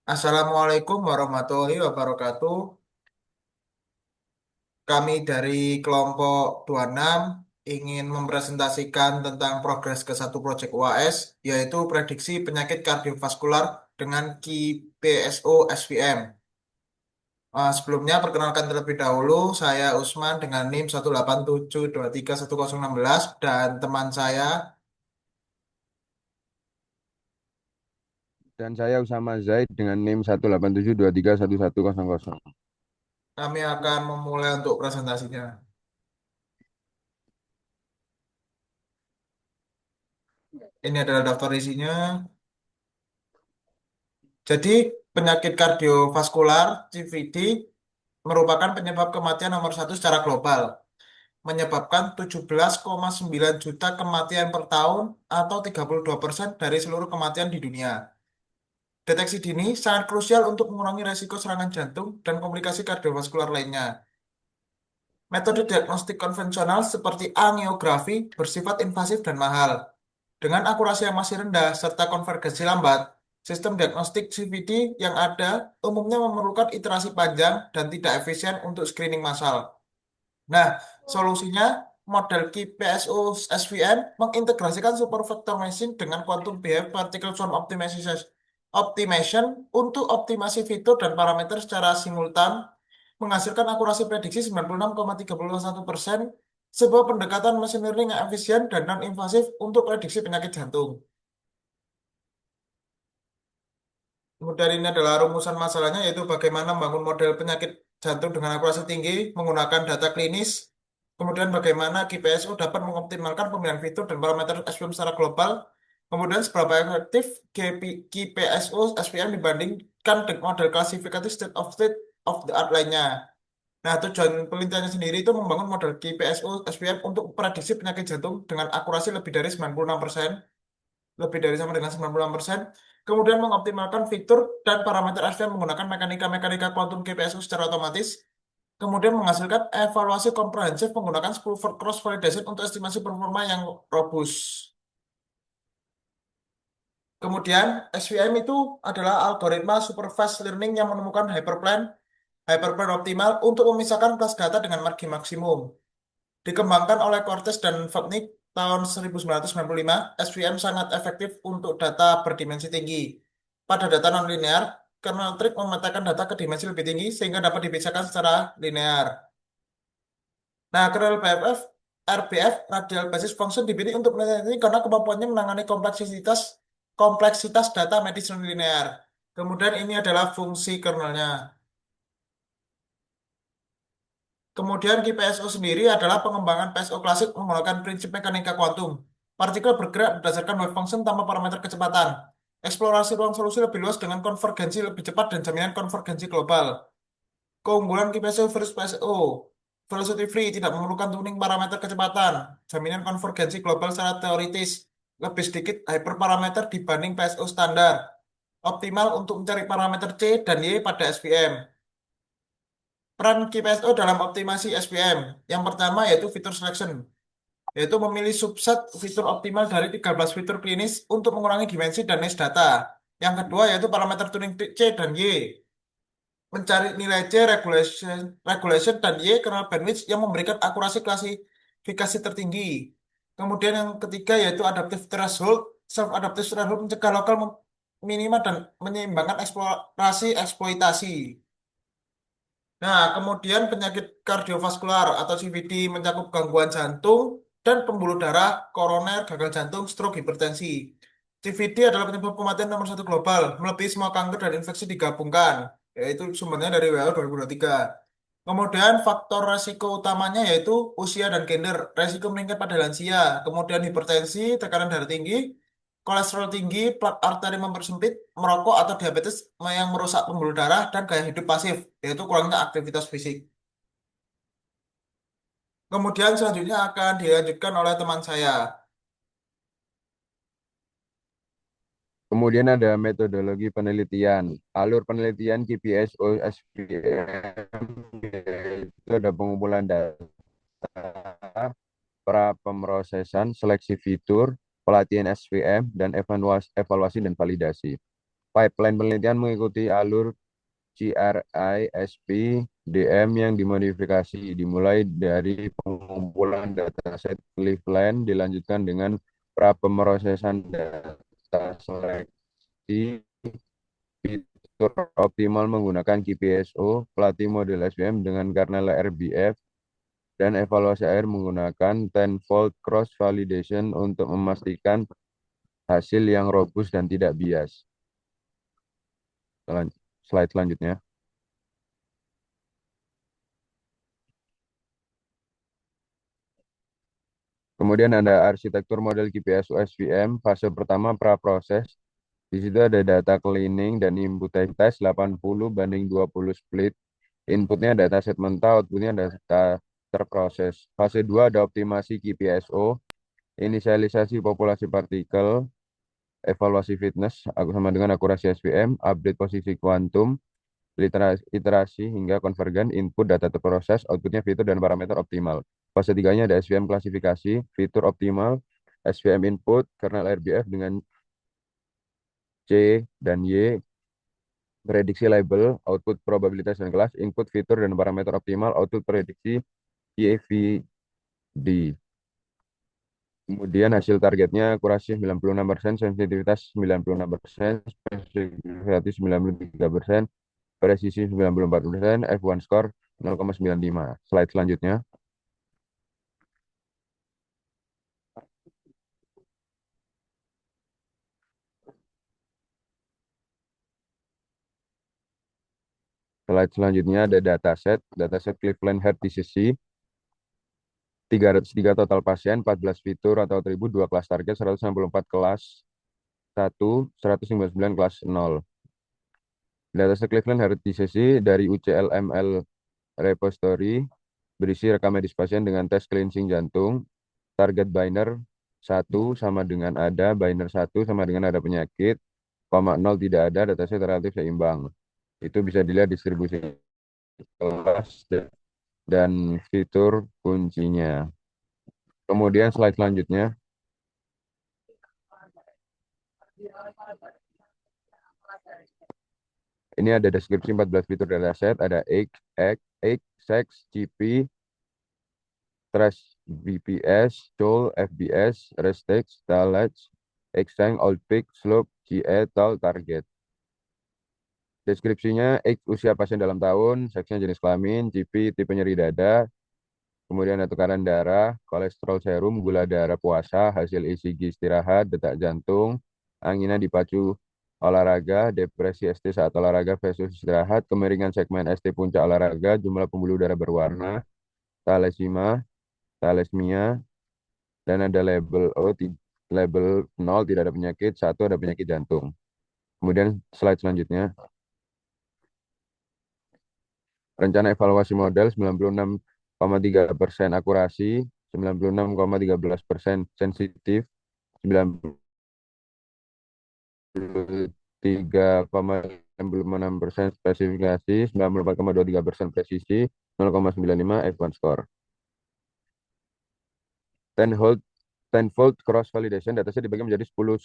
Assalamualaikum warahmatullahi wabarakatuh. Kami dari kelompok 26 ingin mempresentasikan tentang progres ke satu proyek UAS, yaitu prediksi penyakit kardiovaskular dengan KIPSO SVM. Sebelumnya, perkenalkan terlebih dahulu, saya Usman dengan NIM 187231016 dan teman saya. Dan saya Usama Zaid dengan NIM 187231100. Kami akan memulai untuk presentasinya. Ini adalah daftar isinya. Jadi, penyakit kardiovaskular (CVD) merupakan penyebab kematian nomor satu secara global, menyebabkan 17,9 juta kematian per tahun atau 32% dari seluruh kematian di dunia. Deteksi dini sangat krusial untuk mengurangi risiko serangan jantung dan komplikasi kardiovaskular lainnya. Metode diagnostik konvensional seperti angiografi bersifat invasif dan mahal. Dengan akurasi yang masih rendah serta konvergensi lambat, sistem diagnostik CVD yang ada umumnya memerlukan iterasi panjang dan tidak efisien untuk screening massal. Nah, solusinya model QPSO SVM mengintegrasikan supervector machine dengan quantum behavior particle zone optimization untuk optimasi fitur dan parameter secara simultan, menghasilkan akurasi prediksi 96,31%, sebuah pendekatan machine learning yang efisien dan non-invasif untuk prediksi penyakit jantung. Kemudian ini adalah rumusan masalahnya, yaitu bagaimana membangun model penyakit jantung dengan akurasi tinggi menggunakan data klinis. Kemudian bagaimana GPSO dapat mengoptimalkan pemilihan fitur dan parameter SVM secara global. Kemudian seberapa efektif GPSO SVM dibandingkan dengan model klasifikatif state of the art lainnya. Nah, tujuan penelitiannya sendiri itu membangun model GPSO SVM untuk prediksi penyakit jantung dengan akurasi lebih dari 96%, lebih dari sama dengan 96%, kemudian mengoptimalkan fitur dan parameter SVM menggunakan mekanika-mekanika kuantum GPSU secara otomatis, kemudian menghasilkan evaluasi komprehensif menggunakan 10 cross validation untuk estimasi performa yang robust. Kemudian SVM itu adalah algoritma supervised learning yang menemukan hyperplan optimal untuk memisahkan kelas data dengan margi maksimum. Dikembangkan oleh Cortez dan Vapnik tahun 1995, SVM sangat efektif untuk data berdimensi tinggi. Pada data nonlinear, kernel trig memetakan data ke dimensi lebih tinggi sehingga dapat dipisahkan secara linear. Nah, kernel RBF, Radial Basis Function, dipilih untuk penelitian ini karena kemampuannya menangani kompleksitas data medis nonlinear. Kemudian ini adalah fungsi kernelnya. Kemudian QPSO sendiri adalah pengembangan PSO klasik menggunakan prinsip mekanika kuantum. Partikel bergerak berdasarkan wave function tanpa parameter kecepatan. Eksplorasi ruang solusi lebih luas dengan konvergensi lebih cepat dan jaminan konvergensi global. Keunggulan QPSO versus PSO. Velocity free, tidak memerlukan tuning parameter kecepatan. Jaminan konvergensi global secara teoritis. Lebih sedikit hyperparameter dibanding PSO standar. Optimal untuk mencari parameter C dan Y pada SVM. Peran QPSO dalam optimasi SVM. Yang pertama yaitu fitur selection, yaitu memilih subset fitur optimal dari 13 fitur klinis untuk mengurangi dimensi dan noise data. Yang kedua yaitu parameter tuning C dan Y, mencari nilai C regulation dan Y kernel bandwidth yang memberikan akurasi klasifikasi tertinggi. Kemudian yang ketiga yaitu adaptive threshold. Self adaptive threshold mencegah lokal minima dan menyeimbangkan eksplorasi eksploitasi. Nah, kemudian penyakit kardiovaskular atau CVD mencakup gangguan jantung dan pembuluh darah, koroner, gagal jantung, stroke, hipertensi. CVD adalah penyebab kematian nomor satu global, melebihi semua kanker dan infeksi digabungkan, yaitu sumbernya dari WHO 2023. Kemudian faktor resiko utamanya yaitu usia dan gender, resiko meningkat pada lansia, kemudian hipertensi, tekanan darah tinggi, kolesterol tinggi, plak arteri mempersempit, merokok atau diabetes yang merusak pembuluh darah, dan gaya hidup pasif, yaitu kurangnya aktivitas fisik. Kemudian selanjutnya akan dilanjutkan oleh teman saya. Kemudian ada metodologi penelitian. Alur penelitian KPSO SVM itu ada pengumpulan data, pra pemrosesan, seleksi fitur, pelatihan SVM, dan evaluasi dan validasi. Pipeline penelitian mengikuti alur CRISP DM yang dimodifikasi, dimulai dari pengumpulan dataset Cleveland, dilanjutkan dengan pra-pemrosesan data seleksi, fitur optimal menggunakan GPSO, pelatih model SVM dengan kernel RBF, dan evaluasi akhir menggunakan tenfold cross validation untuk memastikan hasil yang robust dan tidak bias. Slide selanjutnya. Kemudian ada arsitektur model GPS USVM, fase pertama praproses. Di situ ada data cleaning dan input test 80/20 split. Inputnya data set mentah, outputnya data terproses. Fase 2 ada optimasi GPSO, inisialisasi populasi partikel, evaluasi fitness sama dengan akurasi SVM, update posisi kuantum, iterasi hingga konvergen, input data terproses, outputnya fitur dan parameter optimal. Fase 3-nya ada SVM klasifikasi, fitur optimal, SVM input, kernel RBF dengan C dan Y, prediksi label, output probabilitas dan kelas, input fitur dan parameter optimal, output prediksi EVD. Kemudian hasil targetnya akurasi 96%, sensitivitas 96%, spesifisasi 93%, presisi 94%, F1 score 0,95. Slide selanjutnya. Slide selanjutnya ada dataset Cleveland Heart Disease, 303 total pasien, 14 fitur atau atribut, 2 kelas target, 164 kelas 1, 199 kelas 0. Dataset Cleveland Heart Disease dari UCLML repository berisi rekam medis pasien dengan tes cleansing jantung, target binder 1 sama dengan ada, binder 1 sama dengan ada penyakit, 0 tidak ada, dataset relatif seimbang. Itu bisa dilihat distribusi kelas dan fitur kuncinya. Kemudian slide selanjutnya. Ini ada deskripsi 14 fitur dataset, ada X, Sex, GP, Trash, BPS, Tool, FBS, Restex, Talage, Xang, Oldpick, Slope, GE, Tal, Target. Deskripsinya, X usia pasien dalam tahun, seksnya jenis kelamin, GP tipe nyeri dada, kemudian ada tekanan darah, kolesterol serum, gula darah puasa, hasil ECG istirahat, detak jantung, angina dipacu olahraga, depresi ST saat olahraga versus istirahat, kemiringan segmen ST puncak olahraga, jumlah pembuluh darah berwarna, thalassemia, dan ada label label 0 tidak ada penyakit, 1 ada penyakit jantung. Kemudian slide selanjutnya. Rencana evaluasi model 96,3% akurasi, 96,13% sensitif, 93,66% spesifikasi, 94,23% presisi, 0,95 F1 score. Tenfold cross validation dataset dibagi menjadi 10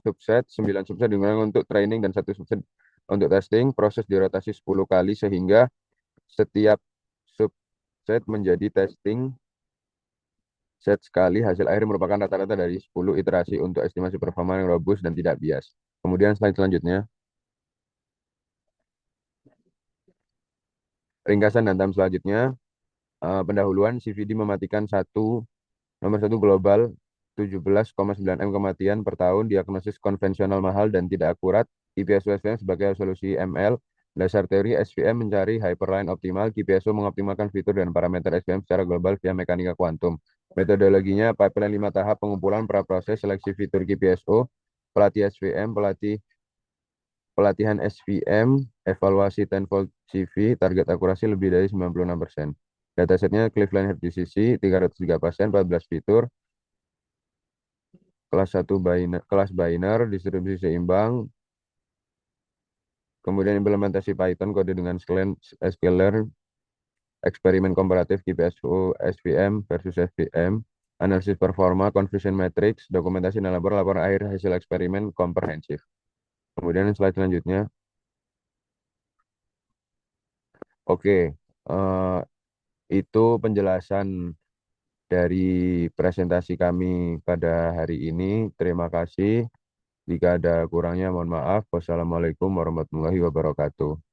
subset, 9 subset digunakan untuk training dan 1 subset untuk testing. Proses dirotasi 10 kali sehingga setiap subset menjadi testing set sekali. Hasil akhir merupakan rata-rata dari 10 iterasi untuk estimasi performa yang robust dan tidak bias. Kemudian slide selanjutnya. Ringkasan dan tahap selanjutnya. Pendahuluan CVD mematikan nomor 1 global 17,9 M kematian per tahun, diagnosis konvensional mahal dan tidak akurat, GPS USVM sebagai solusi ML, dasar teori SVM mencari hyperline optimal, GPSO mengoptimalkan fitur dan parameter SVM secara global via mekanika kuantum. Metodologinya pipeline 5 tahap, pengumpulan, praproses, seleksi fitur GPSO, pelatih SVM, pelatihan SVM, evaluasi tenfold CV, target akurasi lebih dari 96%. Datasetnya Cleveland Heart Disease, 303 pasien, 14 fitur, kelas biner, distribusi seimbang, kemudian implementasi Python, kode dengan scalar, eksperimen komparatif GPSO SVM versus SVM, analisis performa, confusion matrix, dokumentasi dan laporan akhir hasil eksperimen komprehensif. Kemudian slide selanjutnya. Oke, eh, itu penjelasan dari presentasi kami pada hari ini. Terima kasih. Jika ada kurangnya, mohon maaf. Wassalamualaikum warahmatullahi wabarakatuh.